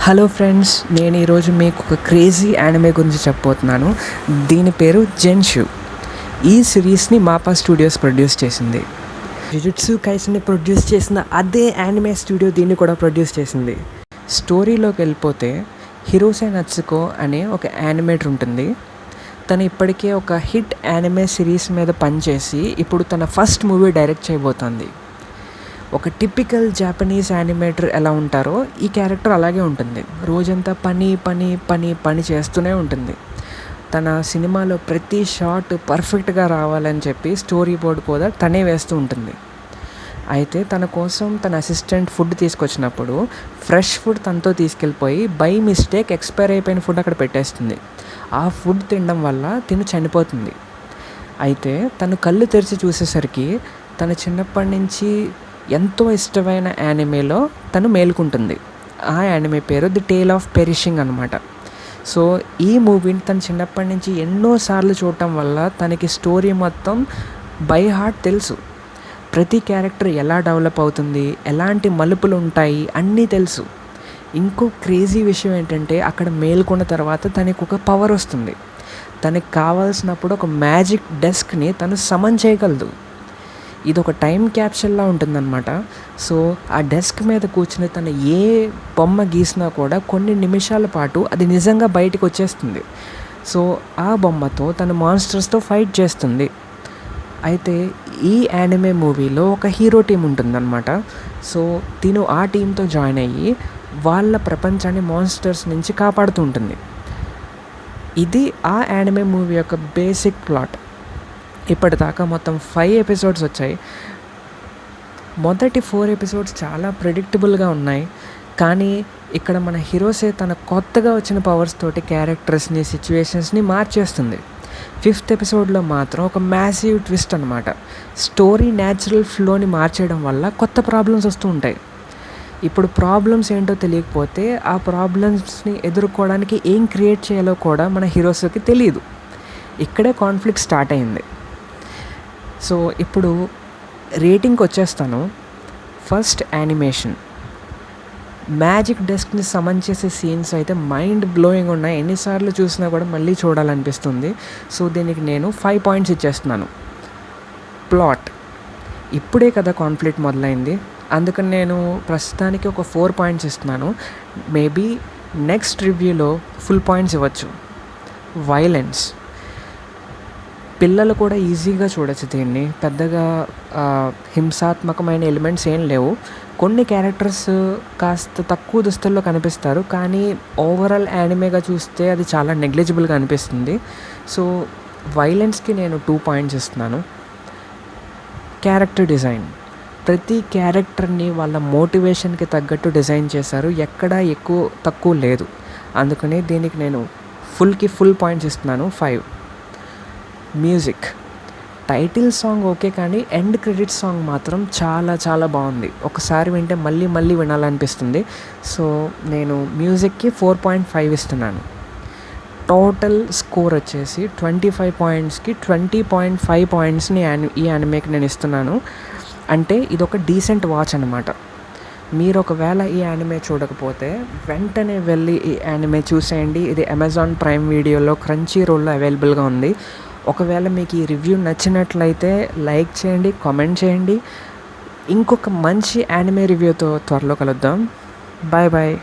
Hello friends, నేను ఈరోజు మీకు ఒక క్రేజీ యానిమే గురించి చెప్పబోతున్నాను. దీని పేరు జెన్షు. ఈ సిరీస్ని మాపా స్టూడియోస్ ప్రొడ్యూస్ చేసింది. జుజుట్సు కైసెన్ని ప్రొడ్యూస్ చేసిన అదే యానిమే స్టూడియో దీన్ని కూడా ప్రొడ్యూస్ చేసింది. స్టోరీలోకి వెళ్ళిపోతే హిరోసే నత్సుకో అనే ఒక యానిమేటర్ ఉంటుంది. తను ఇప్పటికే ఒక హిట్ యానిమే సిరీస్ మీద పనిచేసి ఇప్పుడు తన ఫస్ట్ మూవీ డైరెక్ట్ చేయబోతోంది. ఒక టిపికల్ జాపనీస్ యానిమేటర్ ఎలా ఉంటారో ఈ క్యారెక్టర్ అలాగే ఉంటుంది. రోజంతా పని పని పని పని చేస్తూనే ఉంటుంది. తన సినిమాలో ప్రతి షాట్ పర్ఫెక్ట్గా రావాలని చెప్పి స్టోరీ బోర్డ్ కూడా తనే వేస్తూ ఉంటుంది. అయితే తన కోసం తన అసిస్టెంట్ ఫుడ్ తీసుకొచ్చినప్పుడు ఫ్రెష్ ఫుడ్ తనతో తీసుకెళ్ళిపోయి బై మిస్టేక్ ఎక్స్పైర్ అయిపోయిన ఫుడ్ అక్కడ పెట్టేస్తుంది. ఆ ఫుడ్ తినడం వల్ల తిను చనిపోతుంది. అయితే తను కళ్ళు తెరిచి చూసేసరికి తన చిన్నప్పటి నుంచి ఎంతో ఇష్టమైన యానిమేలో తను మేలుకుంటుంది. ఆ యానిమే పేరు ది టేల్ ఆఫ్ పెరిషింగ్ అనమాట. సో ఈ మూవీని తను చిన్నప్పటి నుంచి ఎన్నోసార్లు చూడటం వల్ల తనకి స్టోరీ మొత్తం బై హార్ట్ తెలుసు. ప్రతి క్యారెక్టర్ ఎలా డెవలప్ అవుతుంది, ఎలాంటి మలుపులు ఉంటాయి అన్నీ తెలుసు. ఇంకో క్రేజీ విషయం ఏంటంటే అక్కడ మేలుకున్న తర్వాత తనకు ఒక పవర్ వస్తుంది. తనకు కావాల్సినప్పుడు ఒక మ్యాజిక్ డెస్క్ని తను సమన్ చేయగలదు. ఇది ఒక టైం క్యాప్సూల్లా ఉంటుందన్నమాట. సో ఆ డెస్క్ మీద కూర్చుని తను ఏ బొమ్మ గీసినా కూడా కొన్ని నిమిషాల పాటు అది నిజంగా బయటకు వచ్చేస్తుంది. సో ఆ బొమ్మతో తను మాన్స్టర్స్తో ఫైట్ చేస్తుంది. అయితే ఈ యానిమే మూవీలో ఒక హీరో టీం ఉంటుందన్నమాట. సో తిను ఆ టీంతో జాయిన్ అయ్యి వాళ్ళ ప్రపంచాన్ని మాన్స్టర్స్ నుంచి కాపాడుతూ ఉంటుంది. ఇది ఆ యానిమే మూవీ యొక్క బేసిక్ ప్లాట్. ఇప్పటిదాకా మొత్తం 5 ఎపిసోడ్స్ వచ్చాయి. మొదటి 4 ఎపిసోడ్స్ చాలా ప్రెడిక్టబుల్గా ఉన్నాయి. కానీ ఇక్కడ మన హీరోసే తన కొత్తగా వచ్చిన పవర్స్ తోటి క్యారెక్టర్స్ని, సిచ్యువేషన్స్ని మార్చేస్తుంది. 5th ఎపిసోడ్లో మాత్రం ఒక మ్యాసివ్ ట్విస్ట్ అనమాట. స్టోరీ న్యాచురల్ ఫ్లోని మార్చేయడం వల్ల కొత్త ప్రాబ్లమ్స్ వస్తూ ఉంటాయి. ఇప్పుడు ప్రాబ్లమ్స్ ఏంటో తెలియకపోతే ఆ ప్రాబ్లమ్స్ని ఎదుర్కోవడానికి ఏం క్రియేట్ చేయాలో కూడా మన హీరోస్కి తెలియదు. ఇక్కడే కాన్ఫ్లిక్ట్ స్టార్ట్ అయింది. సో ఇప్పుడు రేటింగ్కి వచ్చేస్తాను. ఫస్ట్ యానిమేషన్, మ్యాజిక్ డెస్క్ని సమన్ చేసే సీన్స్ అయితే మైండ్ బ్లోయింగ్ ఉన్నాయి. ఎన్నిసార్లు చూసినా కూడా మళ్ళీ చూడాలనిపిస్తుంది. సో దీనికి నేను 5 పాయింట్స్ ఇచ్చేస్తున్నాను. ప్లాట్, ఇప్పుడే కదా కాన్ఫ్లిక్ట్ మొదలైంది, అందుకని నేను ప్రస్తుతానికి ఒక 4 పాయింట్స్ ఇస్తున్నాను. మేబీ నెక్స్ట్ రివ్యూలో ఫుల్ పాయింట్స్ ఇవ్వచ్చు. వైలెన్స్, పిల్లలు కూడా ఈజీగా చూడొచ్చు దీన్ని. పెద్దగా హింసాత్మకమైన ఎలిమెంట్స్ ఏం లేవు. కొన్ని క్యారెక్టర్స్ కాస్త తక్కువ దుస్తుల్లో కనిపిస్తారు, కానీ ఓవరాల్ యానిమేగా చూస్తే అది చాలా నెగ్లిజిబుల్గా అనిపిస్తుంది. సో వైలెన్స్కి నేను 2 పాయింట్స్ ఇస్తున్నాను. క్యారెక్టర్ డిజైన్, ప్రతి క్యారెక్టర్ని వాళ్ళ మోటివేషన్కి తగ్గట్టు డిజైన్ చేశారు. ఎక్కడా ఎక్కువ తక్కువ లేదు. అందుకని దీనికి నేను ఫుల్ పాయింట్స్ ఇస్తున్నాను, 5. మ్యూజిక్, టైటిల్ సాంగ్ ఓకే, కానీ ఎండ్ క్రెడిట్ సాంగ్ మాత్రం చాలా చాలా బాగుంది. ఒకసారి వింటే మళ్ళీ మళ్ళీ వినాలనిపిస్తుంది. సో నేను మ్యూజిక్కి 4.5 ఇస్తున్నాను. టోటల్ స్కోర్ వచ్చేసి 25 పాయింట్స్కి 20.5 పాయింట్స్ని ఈ యానిమేకి నేను ఇస్తున్నాను. అంటే ఇది ఒక డీసెంట్ వాచ్ అనమాట. మీరు ఒకవేళ ఈ యానిమే చూడకపోతే వెంటనే వెళ్ళి ఈ యానిమే చూసేయండి. ఇది అమెజాన్ ప్రైమ్ వీడియోలో, క్రంచీ రోల్లో అవైలబుల్గా ఉంది. ఒకవేళ మీకు ఈ రివ్యూ నచ్చినట్లయితే లైక్ చేయండి, కామెంట్ చేయండి. ఇంకొక మంచి యానిమే రివ్యూతో త్వరలో కలుద్దాం. Bye bye.